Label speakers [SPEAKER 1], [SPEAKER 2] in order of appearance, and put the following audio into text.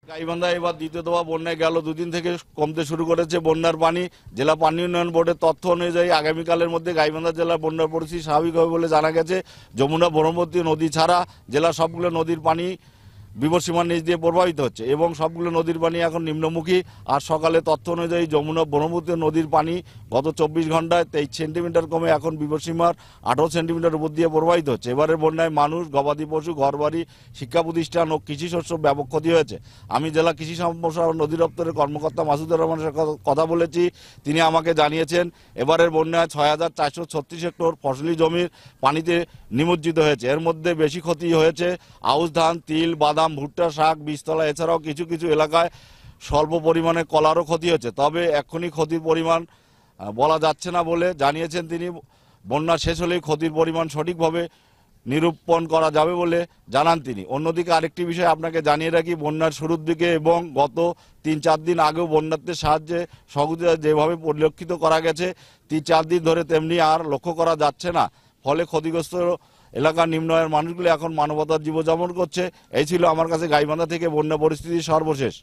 [SPEAKER 1] গাইবান্ধা এবার দ্বিতীয় দফা বন্যায় গেল দুদিন থেকে কমতে শুরু করেছে বন্যার পানি। জেলা পানি উন্নয়ন বোর্ডের তথ্য অনুযায়ী আগামীকালের মধ্যে গাইবান্ধা জেলার বন্যার পরিস্থিতি স্বাভাবিক হবে বলে জানা গেছে। যমুনা ব্রহ্মপুত্র নদী ছাড়া জেলার সবগুলো নদীর পানি বিপদসীমার নিচ দিয়ে প্রবাহিত হচ্ছে এবং সবগুলো নদীর পানি এখন নিম্নমুখী। আর সকালে তথ্য অনুযায়ী যমুনা ব্রহ্মপুত্র নদীর পানি গত 24 ঘন্টায় 23 সেন্টিমিটার কমে এখন বিপদসীমার 18 সেন্টিমিটার উপর দিয়ে প্রবাহিত হচ্ছে। এবারের বন্যায় মানুষ, গবাদি পশু, ঘরবাড়ি, শিক্ষা প্রতিষ্ঠান ও কৃষি শস্য ব্যাপক ক্ষতি হয়েছে। আমি জেলা কৃষি সম্প্রসারণ নদী দপ্তরের কর্মকর্তা মাসুদুর রহমানের সাথে কথা বলেছি। তিনি আমাকে জানিয়েছেন এবারের বন্যায় 6436 হেক্টর ফসলি জমির পানিতে নিমজ্জিত হয়েছে। এর মধ্যে বেশি ক্ষতি হয়েছে আউশ ধান, তিল, বাদাম, ভুট্টা, শাক, বীজতলা। এছাড়াও কিছু কিছু এলাকায় স্বল্প পরিমাণে কলারও ক্ষতি হচ্ছে। তবে এক্ষুনি ক্ষতির পরিমাণ বলা যাচ্ছে না বলে জানিয়েছেন তিনি। বন্যা শেষ হলেই ক্ষতির পরিমাণ সঠিকভাবে নিরূপণ করা যাবে বলে জানান তিনি। অন্যদিকে আরেকটি বিষয় আপনাকে জানিয়ে রাখি, বন্যার শুরুর দিকে এবং গত 3-4 দিন আগেও বন্যার্থীর সাহায্যে সহযোগিতা যেভাবে পরিলক্ষিত করা গেছে 3-4 দিন ধরে তেমনি আর লক্ষ্য করা যাচ্ছে না। ফলে ক্ষতিগ্রস্ত এলাকার নিম্ন আয়ের মানুষগুলো এখন মানবতার জীবনযাপন করছে। এই ছিল আমার কাছে গাইবান্ধা থেকে বন্যা পরিস্থিতির সর্বশেষ।